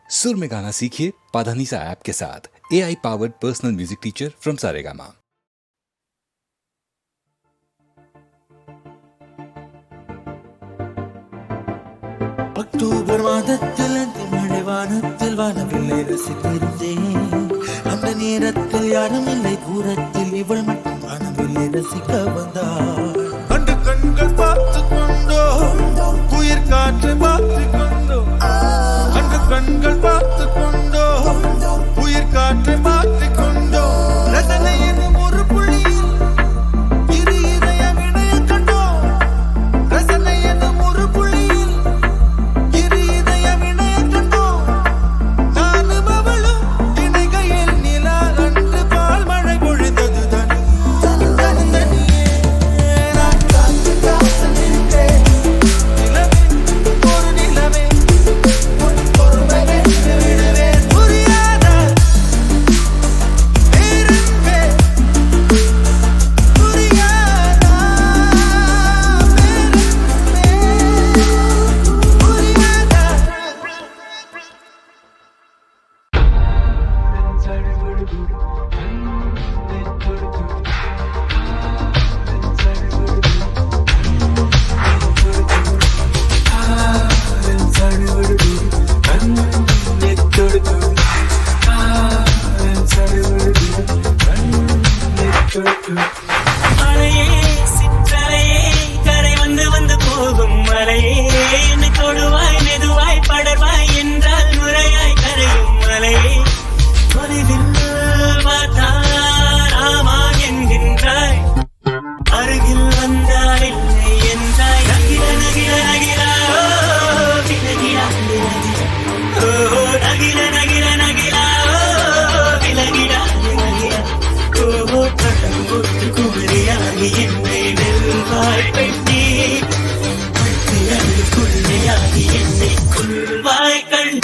सुर में गाना सीखिए पाधानीसा ऐप के साथ। AI powered personal music teacher from Saregama. October மாதத்தில் அந்த மழைவானத்தில் வானவில்லை ரசித்திருந்தேன். அந்த நேரத்தில் யாரும் இல்லை தூரத்தில், இவள் மட்டும் வானவில்லை ரசிக்க வந்தாள். அந்த கண்கள் பார்த்து கொண்டோ உயிர் காற்றை பார்த்து கொண்டோ, அந்த கண்கள் பார்த்து கொண்டோ உயிர் காற்றை பார்த்து கொண்டோ, ரசனை என்னும் ஒரு புள்ளியில் இரு இதயம் இணைய கண்டோ, ரசனை என்னும் ஒரு புள்ளியில் இரு இதயம் இணைய கண்டோ, நானும் அவளும் இணைகையில் நிலா அன்று பால் மழை பொழிந்தது தனி தனியே. நான் காத்து காத்து நின்றேன் நிலவே, ஒரு நிலவே உன் பொறுமை வென்று விடுவேன். புரியாத பேரன்பே, புரியாத பேரன்பே, புரியாத மலையே சிற்றலையே கரை வந்து வந்து போகும் மலையே, என்னை தொடுவாய் மெதுவாய் படர்வாய் என்றால் முறையாய் கரையும் மலையே, தொலைவில் பார்த்தால் ஆமா என்கின்றாய், அருகில் வந்தால் இல்லை என்றாய். நகில நகில நகிலா ஓ விலகிலா விலகிலா ஓ நகில நகில நகிலா ஓ விலகிலா விலகிலா ஓ கடல் போட்டு குமரியாகி என்னை வெல்வாய் பெண்ணே, பட்டியல் கொள்ளையாகி என்னை கொள்வாய் கண்.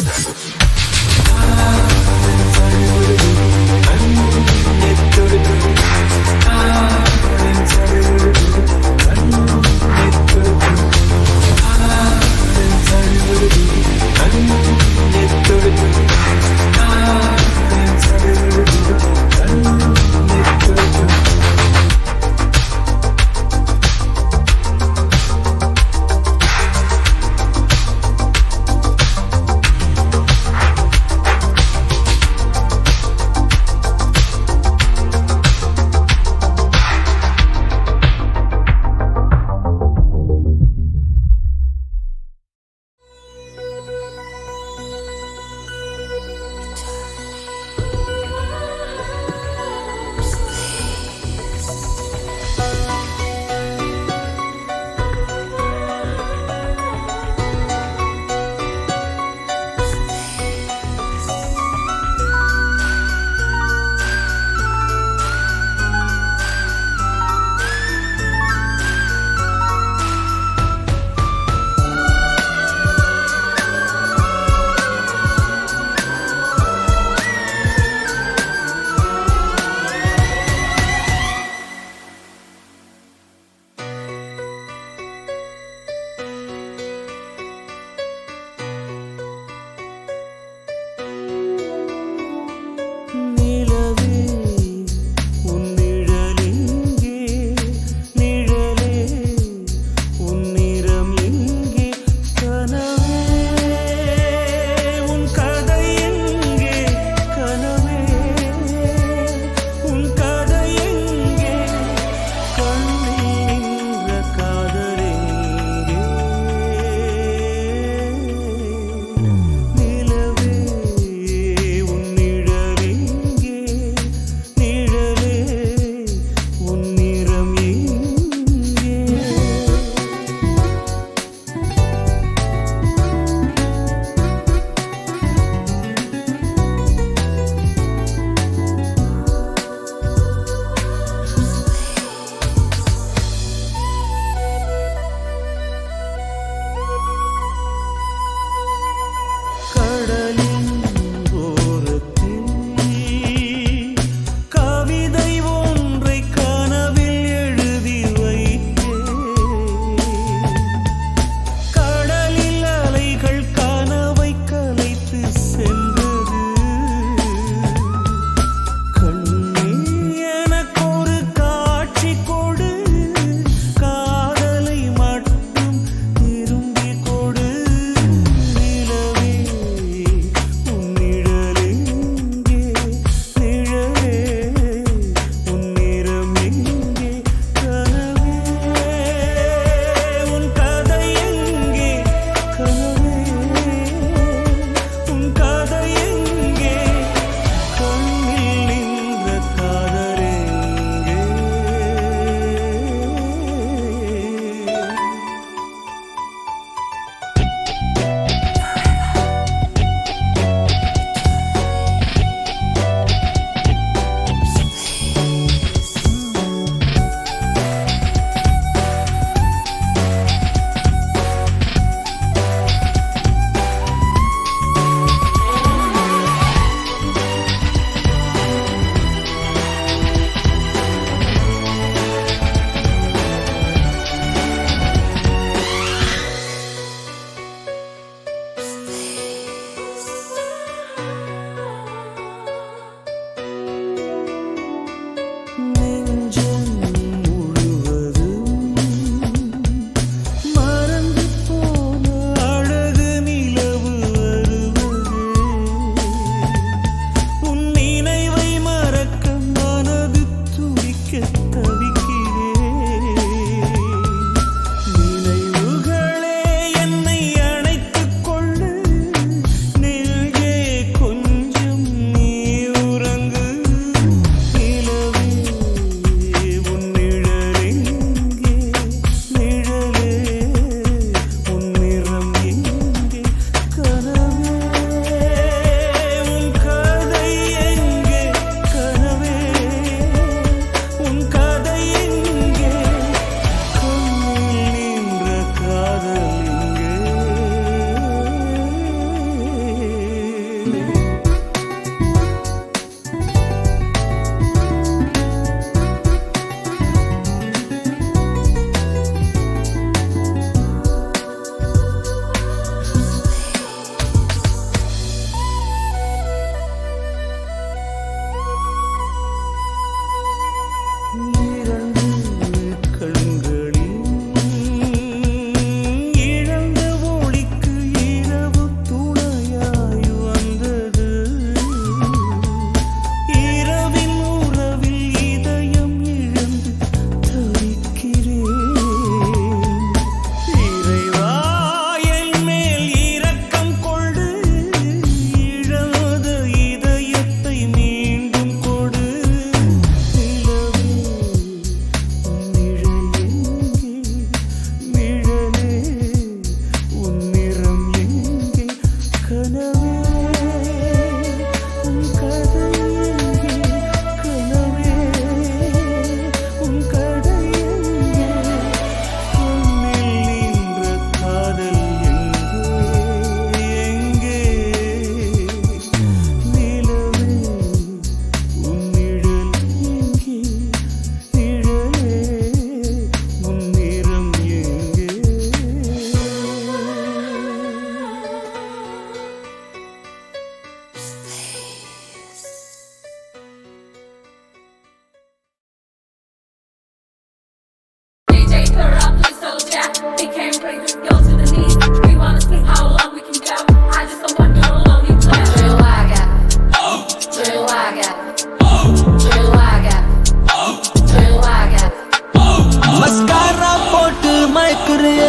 மஸ்காரா போட்டு மயக்குறிய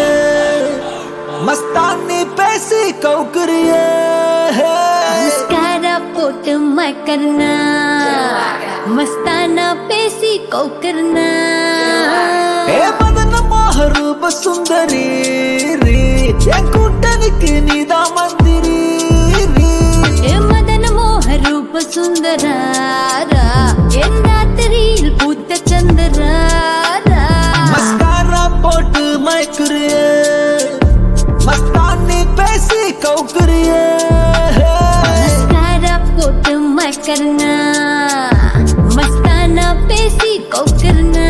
மஸ்தானி பேசி கவுக்குறிய मस्कारा पोट मैं करना मस्ताना पेसी को करना ஏ மதன மோகரூப சுந்தரி என் கூட்டணிக்கு நீதான் மந்திரி ए मदन मोह रूप सुंदरारा एन रात्रिயில் பூத்த சந்திராரா மஸ்காரா போட்டு மயக்குறிய மஸ்தானி பேசி கவுக்குறிய मस्कारा पोट मैं करना मस्ताना पेसी को करना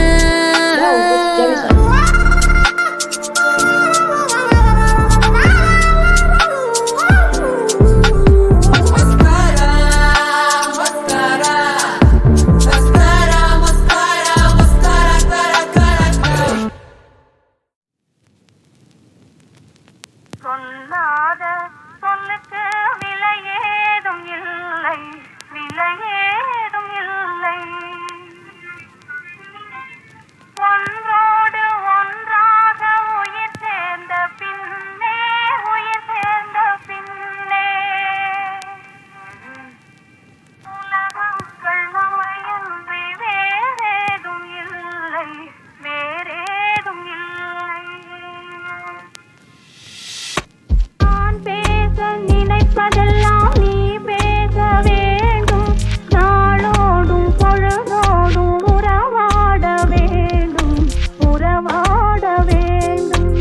சொல்லாத சொல்லுக்கு விலையேதும் இல்லை விலையேதும் இல்லை ஒன்றோடு ஒன்றாக உயிர் சேர்ந்த பின்னே உயிர் சேர்ந்த பின்னே உலகங்கள் நம்மையன்றி வேறேதும் இல்லை வேறேதும் இல்லை நான் பேச நினைப்பதெல்லாம் நீ பேச வேண்டும் நாளோடும் பொழுதோடும் உறவாட வேண்டும் உறவாட வேண்டும்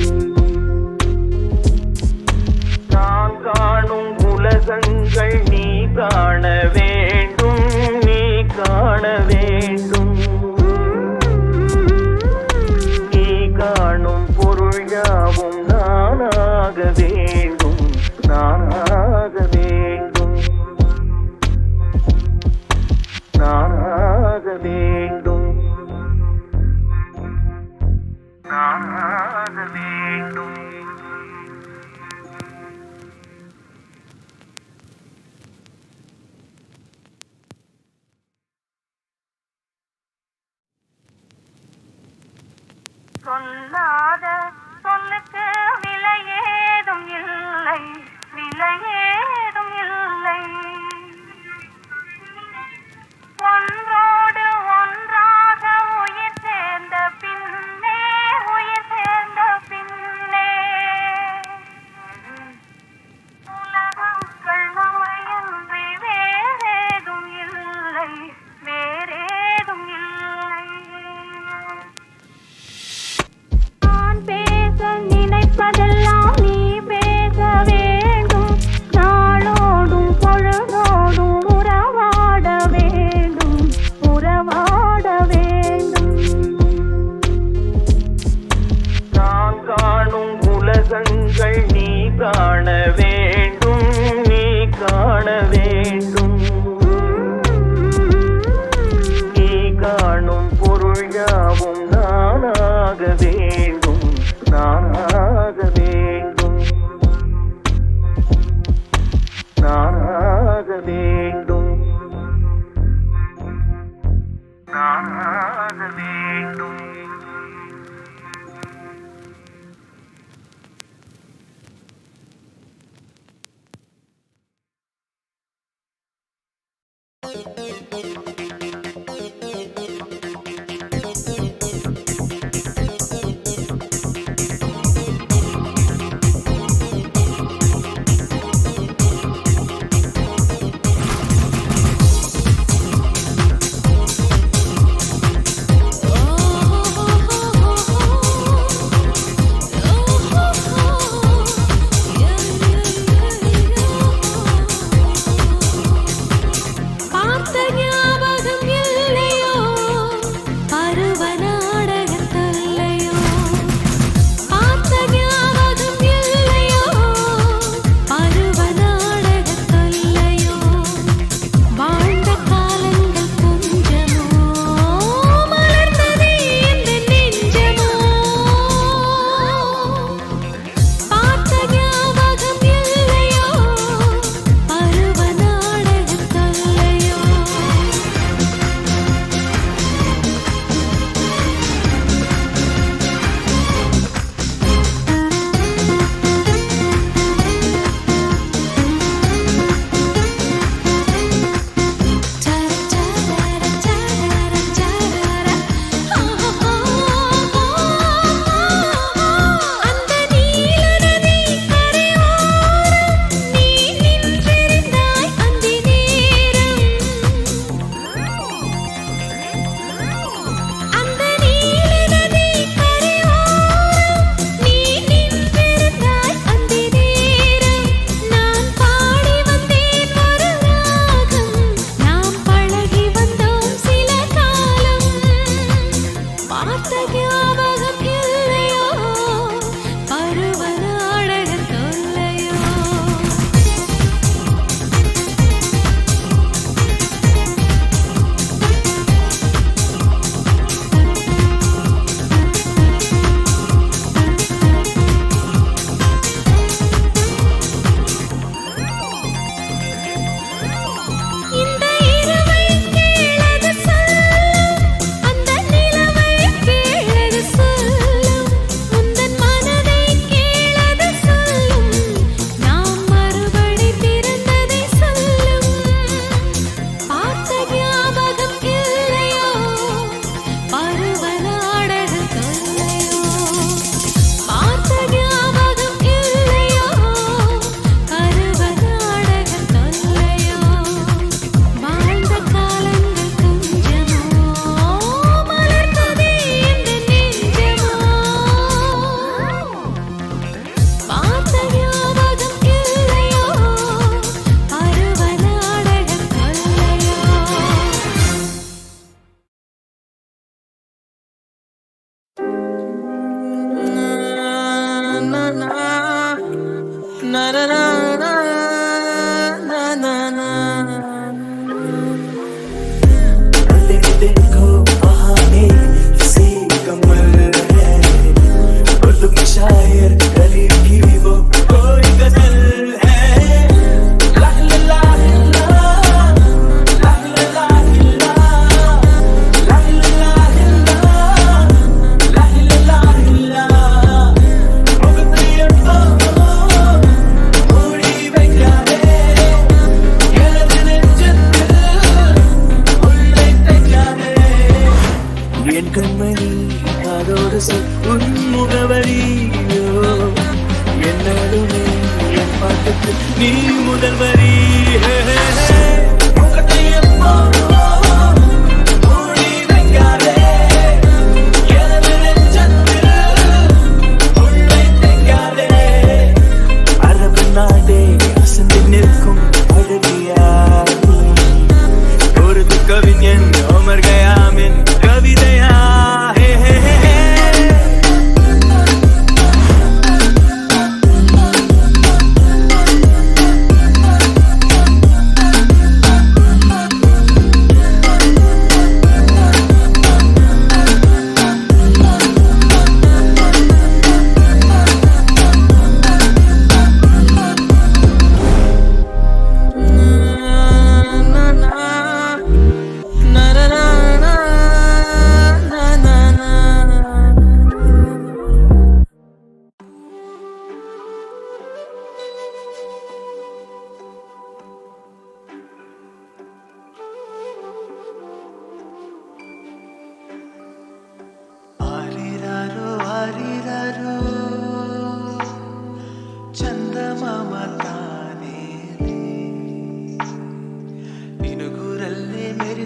நான் காணும் உலகங்கள் நீ காண வேண்டும் நீ காண வேண்டும் நீ காணும் பொருள் யாவும் நானாக வேண்டும் நானாக வேண்டும் நானாக வேண்டும் நானாக வேண்டும் சொல்லாத சொல்லுக்கு விலையேதும் இல்லை விலையேதும் இல்லை ஒன்றோடு ஒன்றாக உயிர் சேர்ந்த பின்னே உயிர் சேர்ந்த பின்னே உலகங்கள் நம்மையன்றி வேறேதும் இல்லை வேறேதும் இல்லை காண வேண்டும். நீ காணும் பொருள் யாவும் நானாக வேண்டும், நானாக வேண்டும், நானாக வேண்டும், நானாக வேண்டும். பார்த்த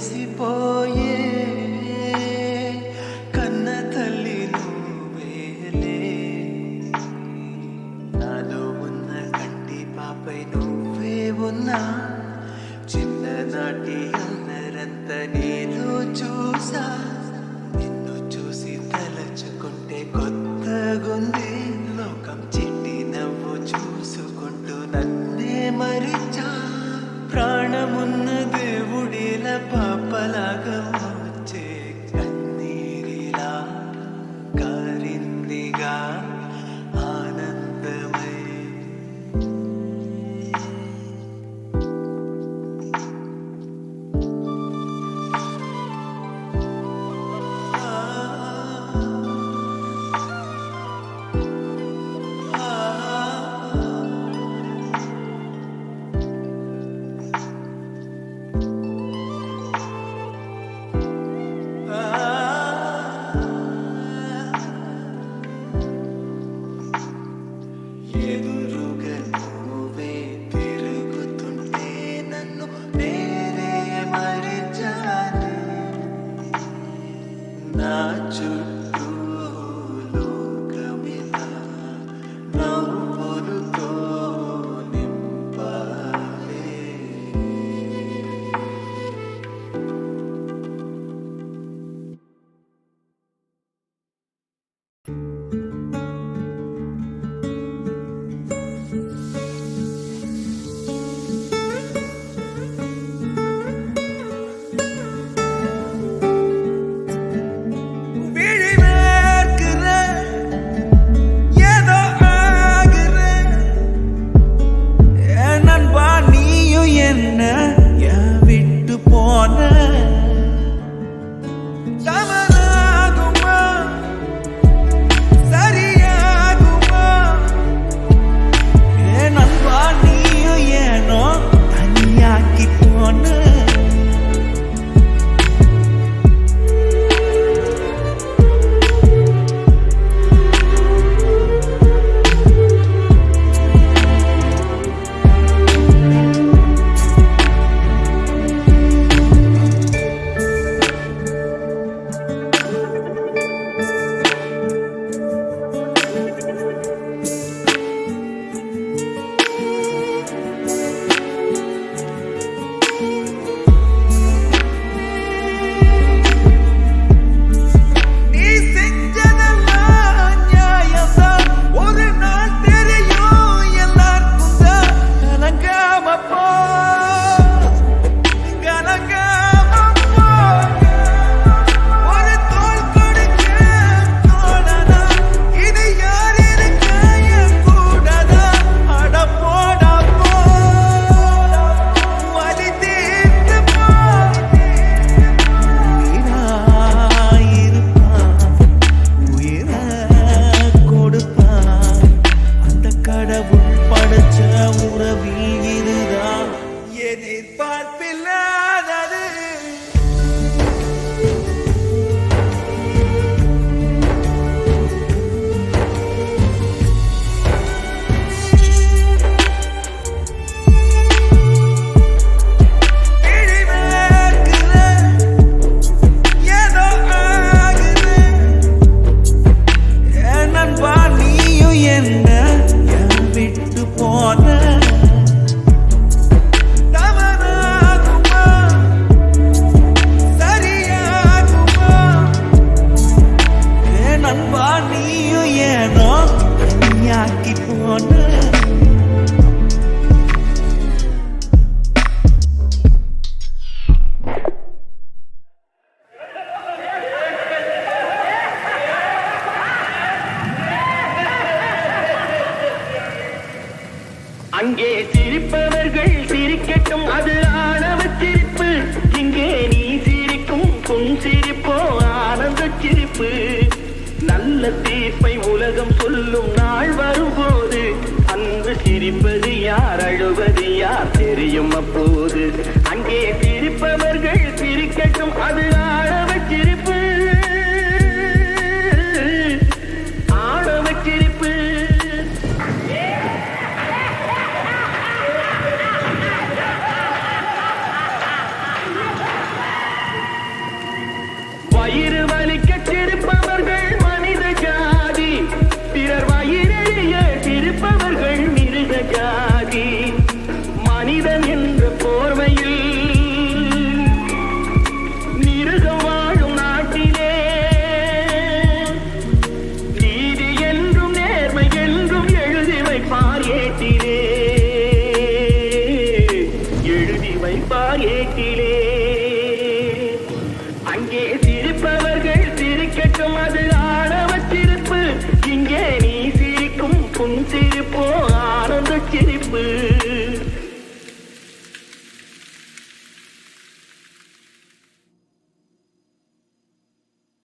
మురిసిపోయే కన్న తల్లి నువ్వేలే నాలో ఉన్న కంటి పాపై నువ్వే ఉన్నా చిన్ననాటి అల్లరంత నేను చూసా నిన్ను చూసి తలచుకుంటే కొత్తగుంది లోకం చిట్టి నవ్వు చూసుకుంటూ నన్నే మరిచా ప్రాణమున్న దేవుడిల పాపలాగా వచ్చే కన్నీరిలా కారిందిగా ఆనందమై ఎదురుగా నువ్వే తిరుగుతుంటే నన్ను నేనే మరిచాను నా చుట్టూ లోకమిలా నవ్వులతో నింపాలే அங்கே சிரிப்பவர்கள் சிரிக்கட்டும், அது ஆணவ சிரிப்பு. இங்கே நீ சிரிக்கும் புன் சிரிப்போ ஆனந்த சிரிப்பு. நல்ல தீர்ப்பை உலகம் சொல்லும் நாள் வரும்போது அன்று சிரிப்பது யார், அழுவது யார் தெரியும் அப்போது. அங்கே சிரிப்பவர்கள் சிரிக்கட்டும், அது ஆணவ சிரிப்பு, ஆணவ சிரிப்பு. வைப்பார் ஏட்டிலே